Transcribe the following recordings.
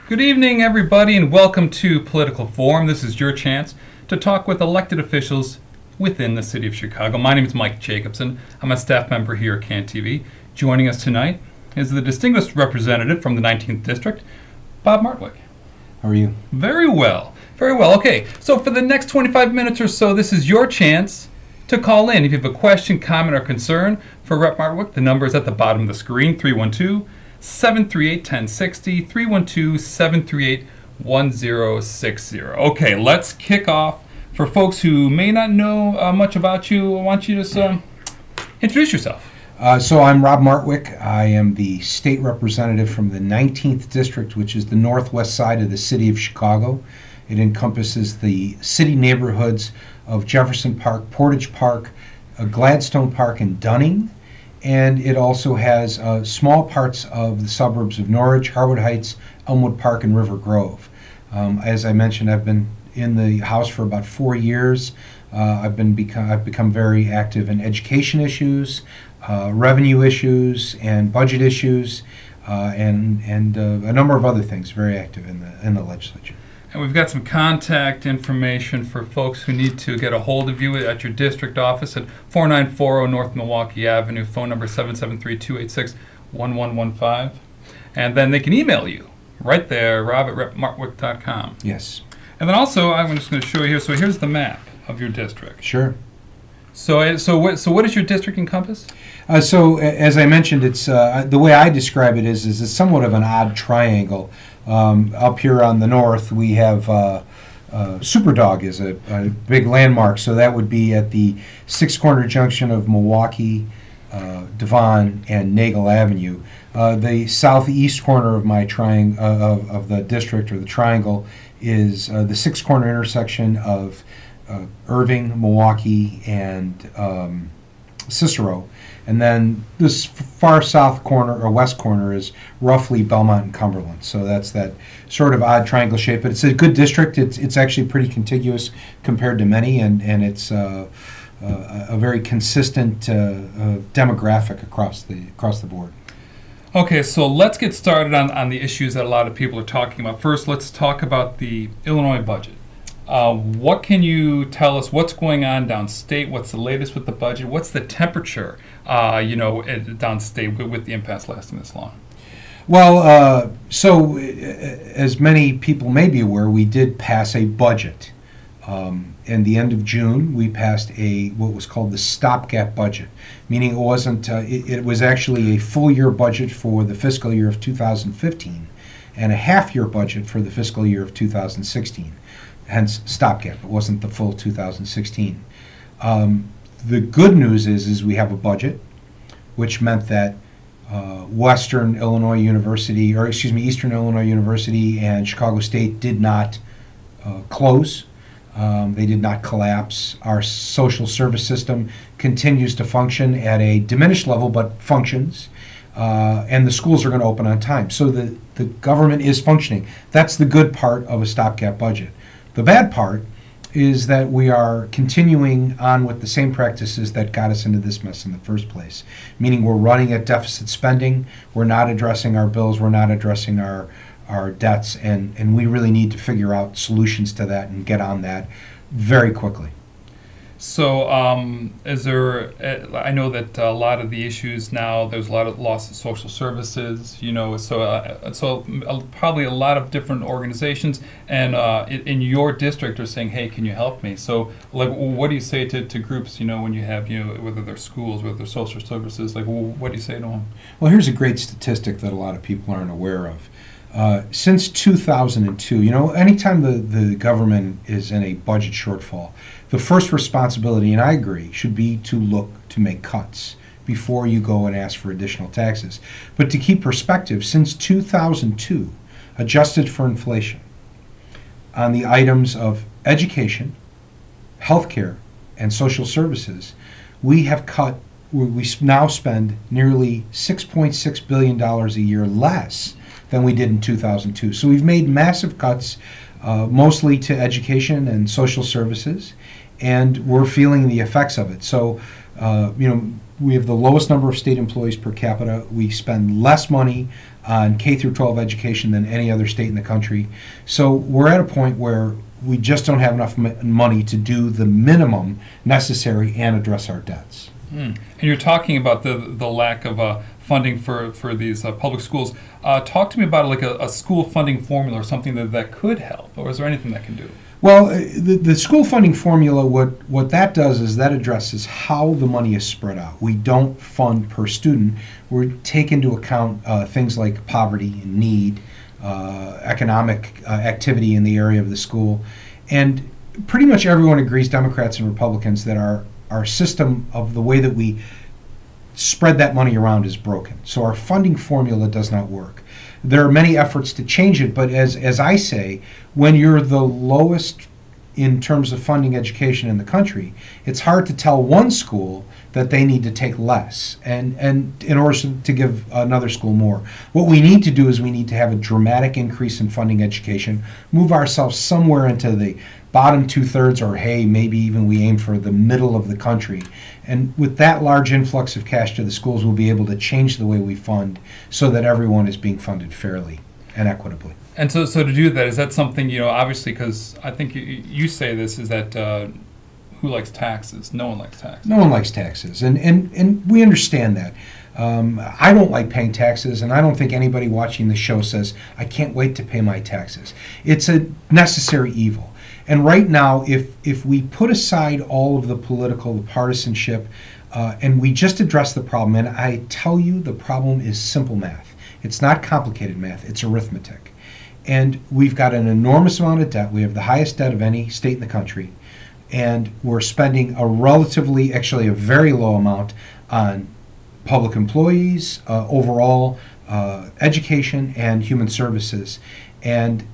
Good evening, everybody, and welcome to Political Forum. This is your chance to talk with elected officials within the city of Chicago. My name is Mike Jacobson. I'm a staff member here at CAN-TV. Joining us tonight is the distinguished representative from the 19th District, Bob Martwick. How are you? Very well. Very well. Okay, so for the next 25 minutes or so, this is your chance to call in. If you have a question, comment, or concern for Rep. Martwick, the number is at the bottom of the screen, 312-738-1060, 312-738-1060. Okay, let's kick off. For folks who may not know much about you, I want you to introduce yourself. So I'm Rob Martwick. I am the state representative from the 19th District, which is the northwest side of the city of Chicago. It encompasses the city neighborhoods of Jefferson Park, Portage Park, Gladstone Park, and Dunning. And it also has small parts of the suburbs of Norridge, Harwood Heights, Elmwood Park, and River Grove. As I mentioned, I've been in the House for about 4 years. I've become very active in education issues, revenue issues, and budget issues, and a number of other things. Very active in the legislature. And we've got some contact information for folks who need to get a hold of you at your district office at 4940 North Milwaukee Avenue, phone number 773-286-1115. And then they can email you right there, rob@repmartwick.com. Yes. And then also, I'm just going to show you here. So here's the map of your district. Sure. So what does your district encompass? So as I mentioned, it's the way I describe it is it's somewhat of an odd triangle. Up here on the north, we have Superdog is a big landmark, so that would be at the six-corner junction of Milwaukee, Devon, and Nagle Avenue. The southeast corner of my of the district, or the triangle, is the six-corner intersection of Irving, Milwaukee, and Cicero. And then this far south corner, or west corner, is roughly Belmont and Cumberland. So that's that sort of odd triangle shape. But it's a good district. It's actually pretty contiguous compared to many, and it's a very consistent demographic across the board. Okay, so let's get started on the issues that a lot of people are talking about. First, let's talk about the Illinois budget. What can you tell us? What's going on downstate? What's the latest with the budget? What's the temperature, downstate with the impasse lasting this long? Well, so as many people may be aware, we did pass a budget. In the end of June, we passed what was called the stopgap budget, meaning it wasn't. It was actually a full-year budget for the fiscal year of 2015, and a half-year budget for the fiscal year of 2016. Hence stopgap. It wasn't the full 2016. The good news is we have a budget, which meant that Eastern Illinois University and Chicago State did not close. They did not collapse. Our social service system continues to function at a diminished level, but functions. And the schools are going to open on time. So the government is functioning. That's the good part of a stopgap budget. The bad part is that we are continuing on with the same practices that got us into this mess in the first place, meaning we're running at deficit spending, we're not addressing our bills, we're not addressing our debts, and we really need to figure out solutions to that and get on that very quickly. So is there, I know that a lot of the issues now, there's a lot of loss of social services, so probably a lot of different organizations and in your district are saying, hey, can you help me? So like, what do you say to groups, when you have, whether they're schools, whether they're social services, like what do you say to them? Well, here's a great statistic that a lot of people aren't aware of. Since 2002, anytime the government is in a budget shortfall, the first responsibility, and I agree, should be to look to make cuts before you go and ask for additional taxes. But to keep perspective, since 2002, adjusted for inflation, on the items of education, healthcare, and social services, we now spend nearly $6.6 billion a year less than we did in 2002. So we've made massive cuts, mostly to education and social services, and we're feeling the effects of it. So, we have the lowest number of state employees per capita. We spend less money on K through 12 education than any other state in the country. So we're at a point where we just don't have enough money to do the minimum necessary and address our debts. And you're talking about the lack of funding for these public schools. Talk to me about like a school funding formula or something that could help, or is there anything that can do? Well, the school funding formula, what that does is that addresses how the money is spread out. We don't fund per student. We take into account things like poverty and need, economic activity in the area of the school. And pretty much everyone agrees, Democrats and Republicans, that our system of the way that we spread that money around is broken. So our funding formula does not work. There are many efforts to change it, but as I say, when you're the lowest in terms of funding education in the country, it's hard to tell one school that they need to take less and in order to give another school more. What we need to do is we need to have a dramatic increase in funding education, move ourselves somewhere into the bottom 2/3, or hey, maybe even we aim for the middle of the country. And with that large influx of cash to the schools, we'll be able to change the way we fund so that everyone is being funded fairly and equitably. And so to do that, is that something, obviously, because I think you say this, is that who likes taxes? No one likes taxes. No one likes taxes, and we understand that. I don't like paying taxes, and I don't think anybody watching the show says, I can't wait to pay my taxes. It's a necessary evil. And right now, if we put aside all of the political, the partisanship, and we just address the problem, and I tell you the problem is simple math. It's not complicated math, it's arithmetic. And we've got an enormous amount of debt. We have the highest debt of any state in the country. And we're spending actually a very low amount on public employees, overall education, and human services. And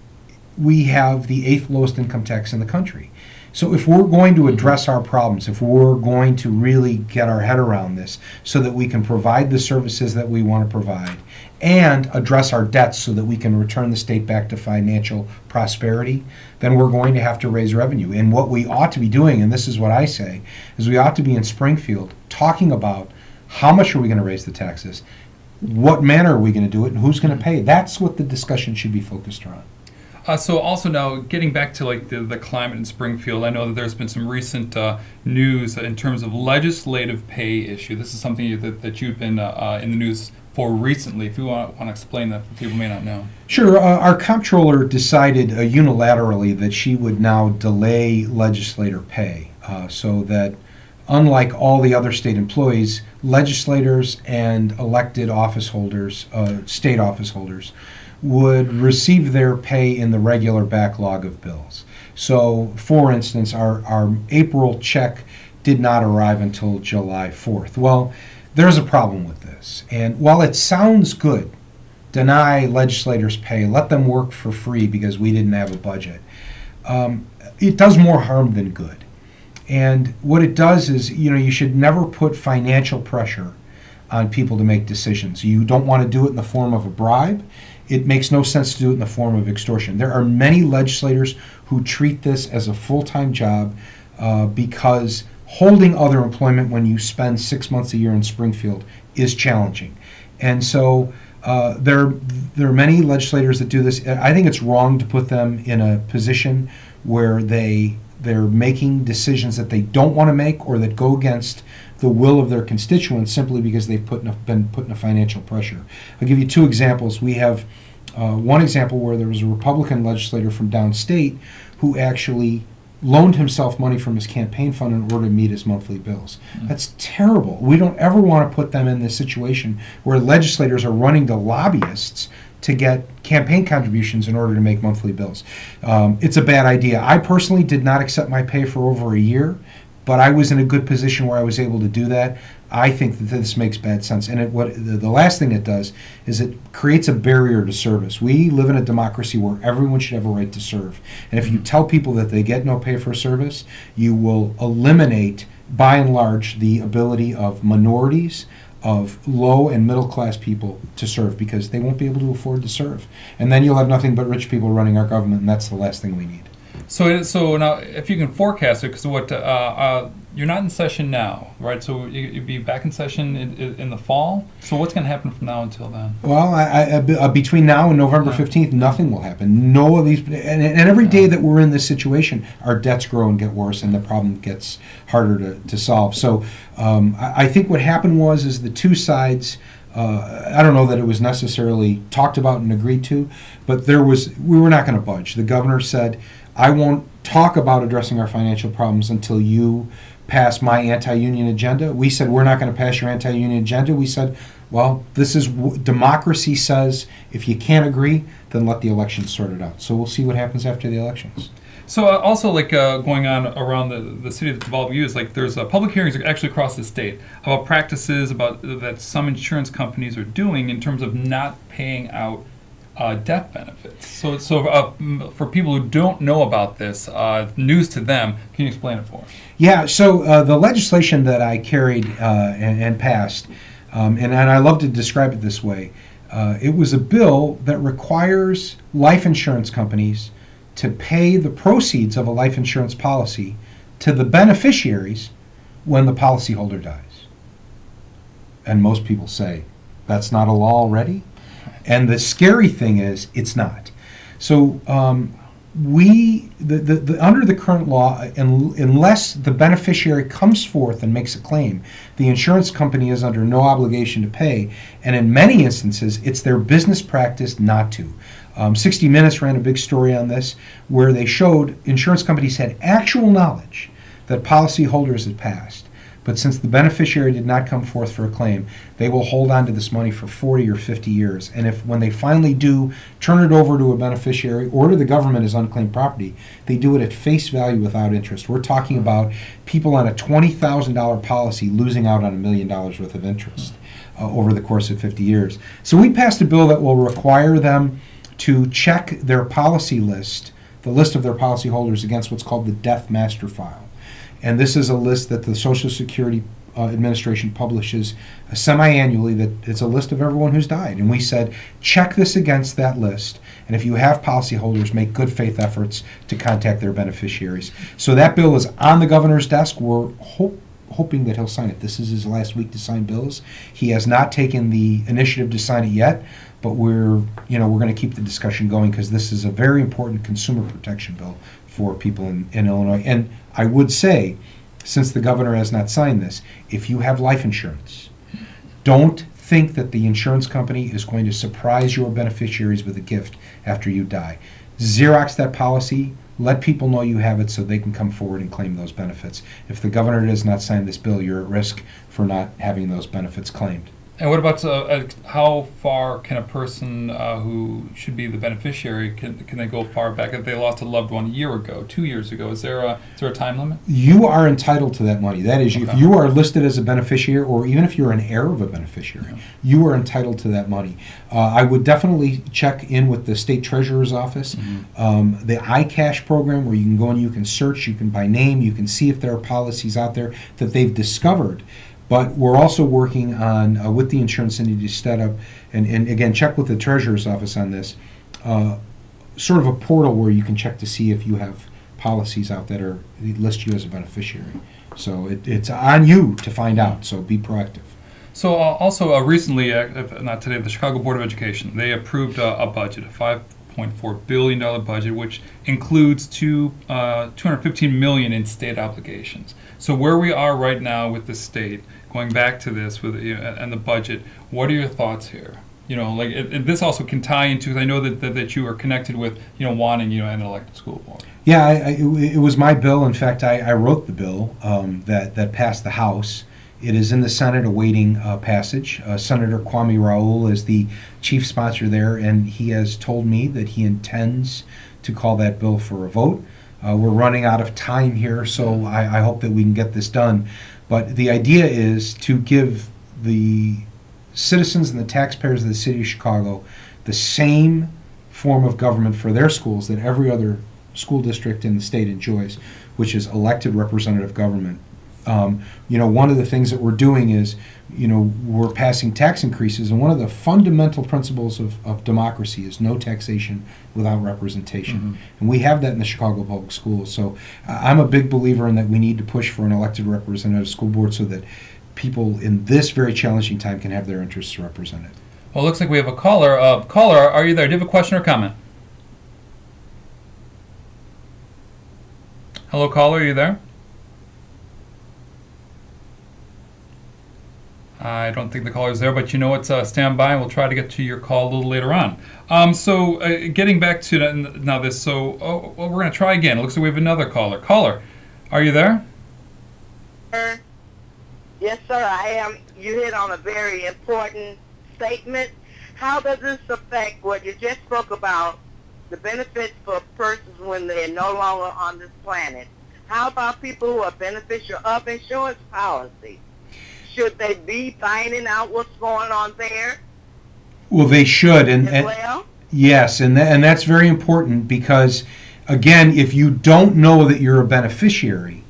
we have the 8th lowest income tax in the country. So if we're going to address our problems, if we're going to really get our head around this so that we can provide the services that we want to provide and address our debts so that we can return the state back to financial prosperity, then we're going to have to raise revenue. And what we ought to be doing, and this is what I say, is we ought to be in Springfield talking about how much are we going to raise the taxes, what manner are we going to do it, and who's going to pay. That's what the discussion should be focused on. So also now, getting back to like the climate in Springfield, I know that there's been some recent news in terms of legislative pay issue. This is something that you've been in the news for recently. If you want to explain that for people who may not know. Sure. Our comptroller decided unilaterally that she would now delay legislator pay so that, unlike all the other state employees, legislators and elected office holders, state office holders, would receive their pay in the regular backlog of bills. So, for instance, our April check did not arrive until July 4th. Well, there's a problem with this. And while it sounds good, deny legislators pay, let them work for free because we didn't have a budget, it does more harm than good. And what it does is, you should never put financial pressure on people to make decisions. You don't want to do it in the form of a bribe. It makes no sense to do it in the form of extortion. There are many legislators who treat this as a full-time job because holding other employment when you spend 6 months a year in Springfield is challenging. And so there are many legislators that do this. I think it's wrong to put them in a position where they're making decisions that they don't want to make or that go against the will of their constituents simply because they've been put in a financial pressure. I'll give you 2 examples. We have one example where there was a Republican legislator from downstate who actually loaned himself money from his campaign fund in order to meet his monthly bills. That's terrible. We don't ever want to put them in this situation where legislators are running to lobbyists to get campaign contributions in order to make monthly bills. It's a bad idea. I personally did not accept my pay for over a year, but I was in a good position where I was able to do that. I think that this makes bad sense. And the last thing it does is it creates a barrier to service. We live in a democracy where everyone should have a right to serve. And if you tell people that they get no pay for service, you will eliminate, by and large, the ability of minorities, of low and middle class people to serve because they won't be able to afford to serve. And then you'll have nothing but rich people running our government, and that's the last thing we need. So now, if you can forecast it, because you're not in session now, right? So you'd be back in session in the fall. So what's going to happen from now until then? Well, between now and November 15th, nothing will happen. No of these, and every day that we're in this situation, our debts grow and get worse, and the problem gets harder to solve. So I think what happened is the two sides. I don't know that it was necessarily talked about and agreed to, but we were not going to budge. The governor said, I won't talk about addressing our financial problems until you pass my anti-union agenda. We said, we're not going to pass your anti-union agenda. We said, well, this is democracy says, if you can't agree, then let the elections sort it out. So we'll see what happens after the elections. So also, going on around the city that's involved with you is there's public hearings actually across the state about practices that some insurance companies are doing in terms of not paying out death benefits. So for people who don't know about this, news to them, can you explain it for us? Yeah, so the legislation that I carried and passed, and I love to describe it this way, it was a bill that requires life insurance companies to pay the proceeds of a life insurance policy to the beneficiaries when the policyholder dies. And most people say, that's not a law already? And the scary thing is, it's not. So under the current law, unless the beneficiary comes forth and makes a claim, the insurance company is under no obligation to pay. And in many instances, it's their business practice not to. 60 Minutes ran a big story on this where they showed insurance companies had actual knowledge that policyholders had passed. But since the beneficiary did not come forth for a claim, they will hold on to this money for 40 or 50 years. And when they finally do turn it over to a beneficiary or to the government as unclaimed property, they do it at face value without interest. We're talking about people on a $20,000 policy losing out on $1 million worth of interest over the course of 50 years. So we passed a bill that will require them to check their policy list, the list of their policyholders, against what's called the Death Master File. And this is a list that the Social Security Administration publishes semi-annually, that it's a list of everyone who's died. And we said, check this against that list, and if you have policyholders, make good faith efforts to contact their beneficiaries. So that bill is on the governor's desk. We're hoping that he'll sign it. This is his last week to sign bills. He has not taken the initiative to sign it yet, but we're going to keep the discussion going because this is a very important consumer protection bill for people in Illinois. And I would say, since the governor has not signed this, if you have life insurance, don't think that the insurance company is going to surprise your beneficiaries with a gift after you die. Xerox that policy, let people know you have it so they can come forward and claim those benefits. If the governor does not sign this bill, you're at risk for not having those benefits claimed. And what about how far can a person who should be the beneficiary, can they go far back if they lost a loved one a year ago, 2 years ago? Is there a time limit? You are entitled to that money. That is, okay. If you are listed as a beneficiary, or even if you're an heir of a beneficiary, you are entitled to that money. I would definitely check in with the state treasurer's office. Mm-hmm. The iCash program, where you can go and you can search, you can by name, you can see if there are policies out there that they've discovered. But we're also working on, with the insurance entity, to set up, and again, check with the treasurer's office on this, sort of a portal where you can check to see if you have policies out that list you as a beneficiary. So it's on you to find out, so be proactive. So also recently, not today, the Chicago Board of Education, they approved a budget, a $5.4 billion budget, which includes $215 million in state obligations. So where we are right now with the state, going back to this and the budget, what are your thoughts here? This also can tie into, because I know that you are connected with, wanting, an elected school board. Yeah, it was my bill. In fact, I wrote the bill that passed the House. It is in the Senate awaiting passage. Senator Kwame Raoul is the chief sponsor there, and he has told me that he intends to call that bill for a vote. We're running out of time here, so I hope that we can get this done. But the idea is to give the citizens and the taxpayers of the city of Chicago the same form of government for their schools that every other school district in the state enjoys, which is elected representative government One of the things that we're doing is, we're passing tax increases, and one of the fundamental principles of democracy is no taxation without representation. Mm-hmm. And we have that in the Chicago Public Schools. So I'm a big believer in that we need to push for an elected representative school board so that people in this very challenging time can have their interests represented. Well, it looks like we have a caller. Caller, are you there? Do you have a question or comment? Hello, caller, are you there? I don't think the caller's there, but stand by, and we'll try to get to your call a little later on. Getting back to now this, we're going to try again. It looks like we have another caller. Caller, are you there? Yes, sir, I am. You hit on a very important statement. How does this affect what you just spoke about, the benefits for persons when they're no longer on this planet? How about people who are beneficial of insurance policy? Should they be finding out what's going on there? Well, they should, well? Yes, and that's very important because, again, if you don't know that you're a beneficiary,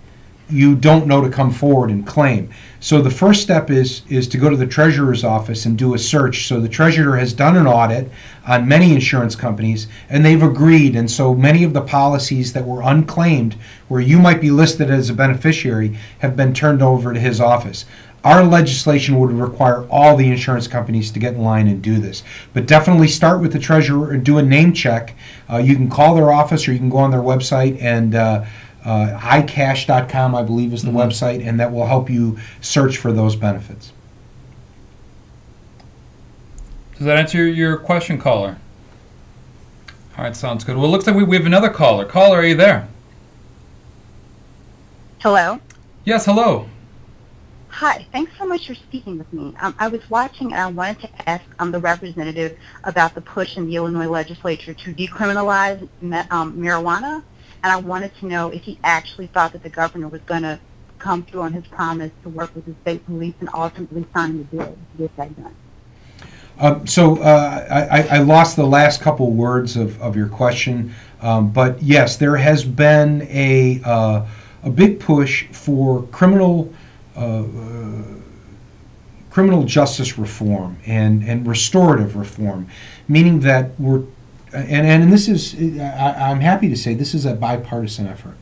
you don't know to come forward and claim. So the first step is to go to the treasurer's office and do a search. So the treasurer has done an audit on many insurance companies, and they've agreed. And so many of the policies that were unclaimed, where you might be listed as a beneficiary, have been turned over to his office. Our legislation would require all the insurance companies to get in line and do this. But definitely start with the treasurer and do a name check. You can call their office, or you can go on their website, and icash.com, I believe, is the website, and that will help you search for those benefits. Does that answer your question, caller? All right, sounds good. Well, it looks like we have another caller. Caller, are you there? Hello? Yes, hello. Hi, thanks so much for speaking with me. I was watching, and I wanted to ask the representative about the push in the Illinois legislature to decriminalize marijuana, and I wanted to know if he actually thought that the governor was going to come through on his promise to work with the state police and ultimately sign the bill to get that done. I lost the last couple words of your question, but yes, there has been a big push for criminal justice reform and restorative reform, meaning that and this is, I'm happy to say, this is a bipartisan effort.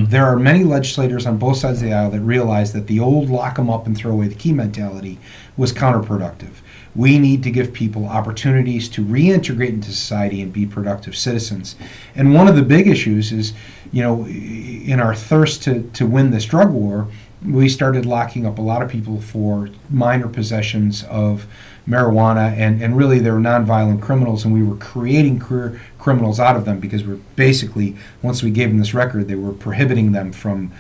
There are many legislators on both sides of the aisle that realize that the old lock 'em up and throw away the key mentality was counterproductive. We need to give people opportunities to reintegrate into society and be productive citizens. And one of the big issues is, in our thirst to win this drug war, we started locking up a lot of people for minor possessions of marijuana, and really they were nonviolent criminals, and we were creating career criminals out of them because we're basically, once we gave them this record, they were prohibiting them from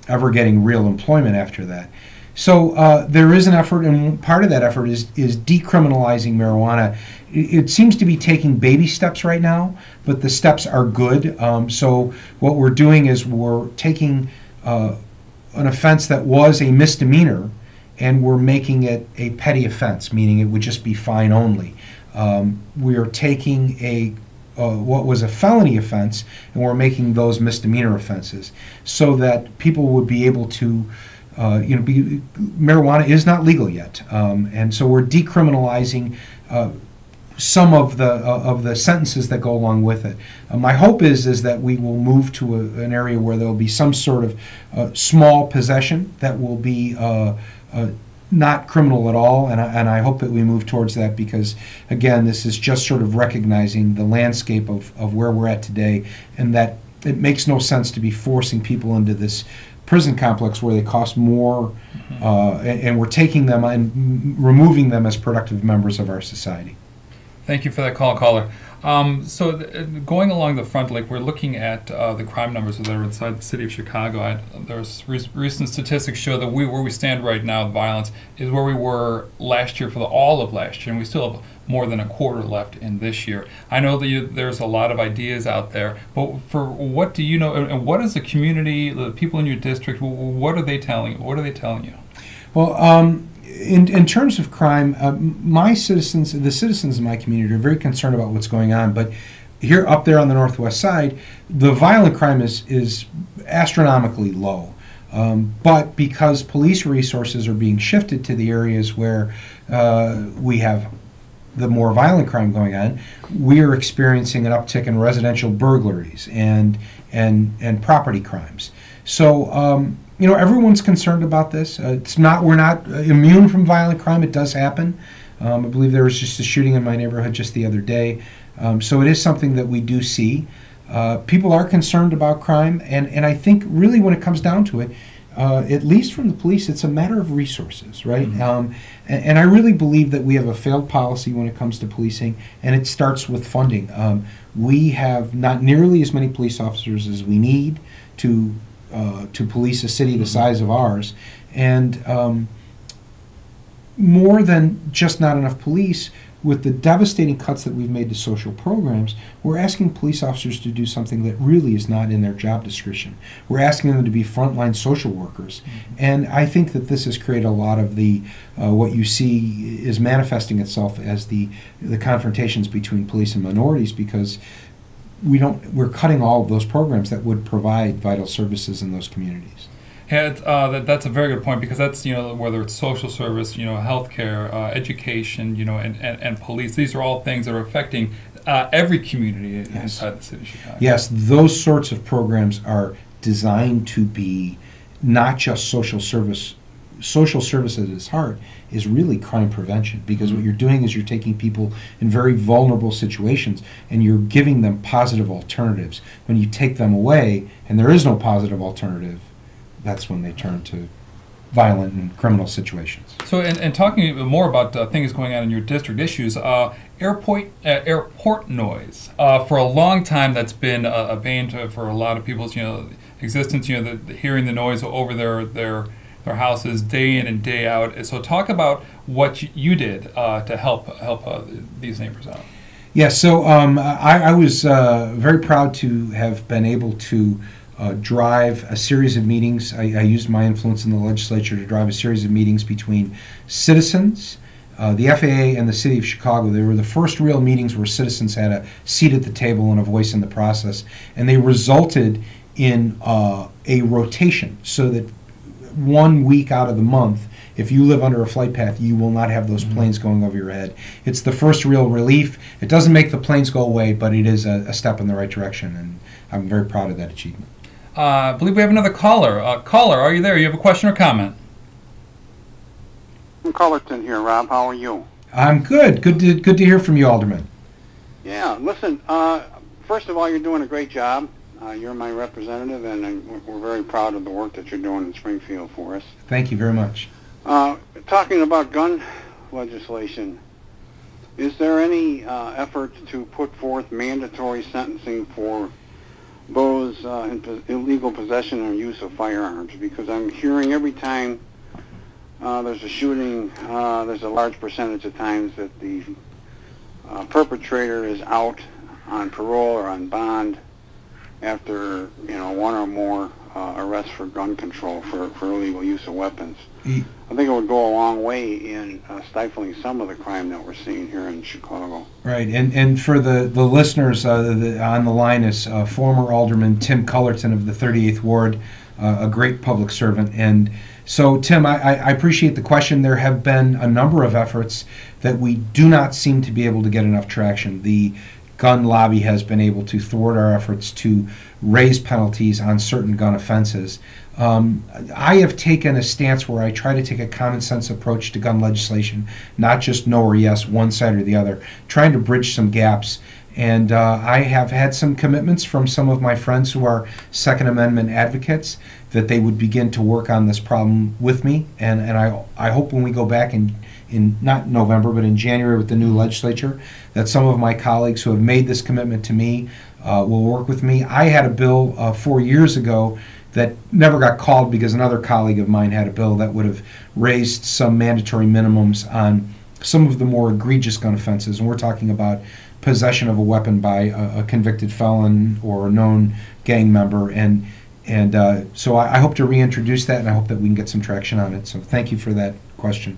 ever getting real employment after that. So there is an effort, and part of that effort is decriminalizing marijuana. It seems to be taking baby steps right now, but the steps are good. So what we're doing is we're taking an offense that was a misdemeanor, and we're making it a petty offense, meaning it would just be fine only. We are taking what was a felony offense, and we're making those misdemeanor offenses, so that people would be able to, marijuana is not legal yet, and so we're decriminalizing some of the sentences that go along with it. My hope is that we will move to an area where there will be some sort of small possession that will be not criminal at all, and I hope that we move towards that, because again, this is just sort of recognizing the landscape of where we're at today, and that it makes no sense to be forcing people into this prison complex where they cost more, and we're taking them and removing them as productive members of our society. Thank you for that call, caller. Going along the front, like we're looking at the crime numbers that are inside the city of Chicago. There's recent statistics show that where we stand right now, the violence is where we were last year for all of last year, and we still have more than a quarter left in this year. I know that there's a lot of ideas out there, but for what do you know, and what is the community, the people in your district, what are they telling you? What are they telling you? Well, in terms of crime, the citizens in my community are very concerned about what's going on. But here, up there on the northwest side, the violent crime is astronomically low. But because police resources are being shifted to the areas where we have the more violent crime going on, we are experiencing an uptick in residential burglaries and property crimes. So everyone's concerned about this. We're not immune from violent crime. It does happen. I believe there was just a shooting in my neighborhood just the other day. So it is something that we do see. People are concerned about crime, and I think really when it comes down to it, at least from the police, it's a matter of resources, right? Mm-hmm. And I really believe that we have a failed policy when it comes to policing, and it starts with funding. We have not nearly as many police officers as we need to police a city the size of ours, and more than just not enough police. With the devastating cuts that we've made to social programs, we're asking police officers to do something that really is not in their job description. We're asking them to be frontline social workers. Mm-hmm. And I think that this has created a lot of the, what you see is manifesting itself as the confrontations between police and minorities, because we're cutting all of those programs that would provide vital services in those communities. Yeah, that's a very good point, because that's, whether it's social service, healthcare, education, and police. These are all things that are affecting every community inside the city of Chicago. Yes, those sorts of programs are designed to be not just social service. Social service at its heart is really crime prevention, because what you're doing is you're taking people in very vulnerable situations and you're giving them positive alternatives. When you take them away and there is no positive alternative, that's when they turn to violent and criminal situations. So, and talking more about things going on in your district issues, airport noise. For a long time, that's been a bane for a lot of people's existence. Hearing the noise over their houses day in and day out. So, talk about what you did to help these neighbors out. Yeah. So I was very proud to have been able to drive a series of meetings. I used my influence in the legislature to drive a series of meetings between citizens, the FAA, and the city of Chicago. They were the first real meetings where citizens had a seat at the table and a voice in the process, and they resulted in a rotation, so that 1 week out of the month, if you live under a flight path, you will not have those planes going over your head. It's the first real relief. It doesn't make the planes go away, but it is a step in the right direction, and I'm very proud of that achievement. I believe we have another caller. Caller, are you there? You have a question or comment? I'm Cullerton here, Rob. How are you? I'm good. Good to hear from you, Alderman. Yeah, listen, first of all, you're doing a great job. You're my representative, and we're very proud of the work that you're doing in Springfield for us. Thank you very much. Talking about gun legislation, is there any effort to put forth mandatory sentencing for those in illegal possession or use of firearms? Because I'm hearing every time there's a shooting, there's a large percentage of times that the perpetrator is out on parole or on bond after one or more arrests for gun control for illegal use of weapons. I think it would go a long way in stifling some of the crime that we're seeing here in Chicago. Right, and for the listeners on the line is former Alderman Tim Cullerton of the 38th Ward, a great public servant. And so, Tim, I appreciate the question. There have been a number of efforts that we do not seem to be able to get enough traction. The gun lobby has been able to thwart our efforts to raise penalties on certain gun offenses. I have taken a stance where I try to take a common sense approach to gun legislation, not just no or yes, one side or the other, trying to bridge some gaps. And I have had some commitments from some of my friends who are Second Amendment advocates that they would begin to work on this problem with me. And I hope when we go back in not November, but in January with the new legislature, that some of my colleagues who have made this commitment to me will work with me. I had a bill 4 years ago that never got called because another colleague of mine had a bill that would have raised some mandatory minimums on some of the more egregious gun offenses. And we're talking about possession of a weapon by a convicted felon or a known gang member. And so I hope to reintroduce that, and I hope that we can get some traction on it. So thank you for that question.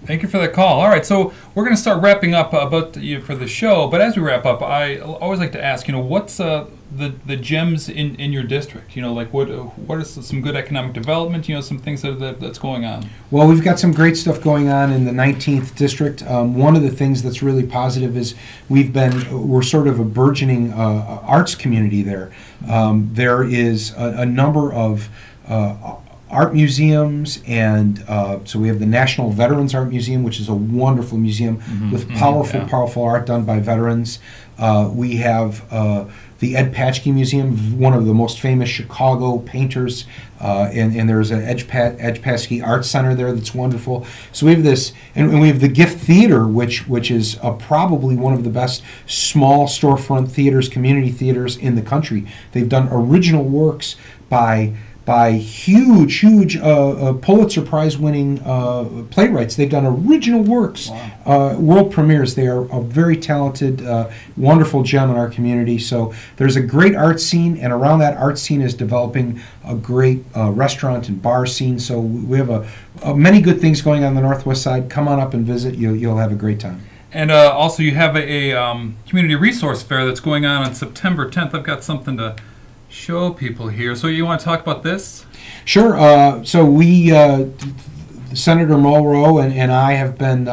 Thank you for that call. All right, so we're going to start wrapping up about for the show. But as we wrap up, I always like to ask, what's the gems in your district? Like what is some good economic development? Some things that's going on. Well, we've got some great stuff going on in the 19th district. One of the things that's really positive is we're sort of a burgeoning arts community there. There is a number of art museums, and so we have the National Veterans Art Museum, which is a wonderful museum with powerful art done by veterans. We have the Ed Patchke Museum, one of the most famous Chicago painters, and there's an Ed Patchke Art Center there that's wonderful. So we have this, and we have the Gift Theater, which is probably one of the best small storefront theaters, community theaters in the country. They've done original works by huge Pulitzer Prize winning playwrights. They've done original works, world premieres. They are a very talented, wonderful gem in our community. So there's a great art scene, and around that art scene is developing a great restaurant and bar scene. So we have many good things going on the Northwest Side. Come on up and visit. You'll have a great time. And also you have a community resource fair that's going on September 10th. I've got something to show people here. So you want to talk about this? Sure. So we, Senator Mulrow and I have been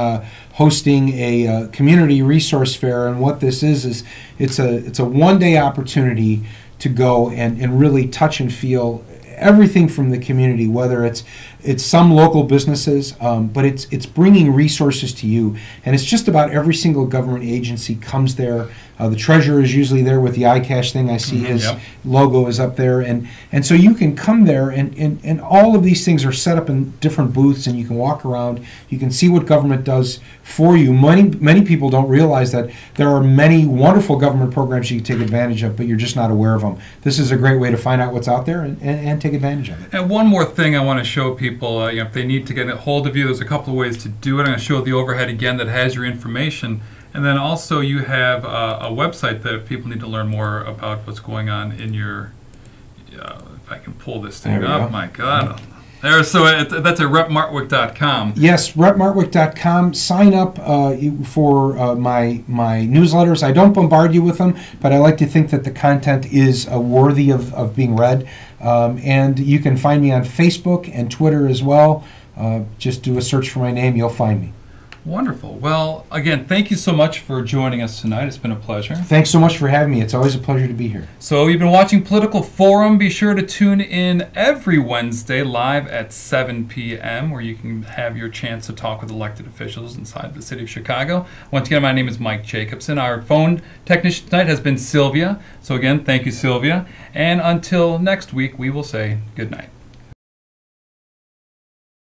hosting a community resource fair, and what this is it's a one-day opportunity to go and really touch and feel everything from the community, whether it's some local businesses, but it's bringing resources to you, and it's just about every single government agency comes there. The treasurer is usually there with the iCash thing. I see his logo is up there, and so you can come there, and all of these things are set up in different booths, and you can walk around. You can see what government does for you. Many people don't realize that there are many wonderful government programs you can take advantage of, but you're just not aware of them. This is a great way to find out what's out there and take advantage of it. And one more thing I want to show people, if they need to get a hold of you, there's a couple of ways to do it. I'm going to show the overhead again that has your information. And then also you have a website that if people need to learn more about what's going on in your, if I can pull this thing up, my God. There, so that's at repmartwick.com. Yes, repmartwick.com. Sign up for my newsletters. I don't bombard you with them, but I like to think that the content is worthy of being read. And you can find me on Facebook and Twitter as well. Just do a search for my name, you'll find me. Wonderful. Well, again, thank you so much for joining us tonight. It's been a pleasure. Thanks so much for having me. It's always a pleasure to be here. So you've been watching Political Forum. Be sure to tune in every Wednesday live at 7 p.m. where you can have your chance to talk with elected officials inside the city of Chicago. Once again, my name is Mike Jacobson. Our phone technician tonight has been Sylvia. So again, thank you, Sylvia. And until next week, we will say good night.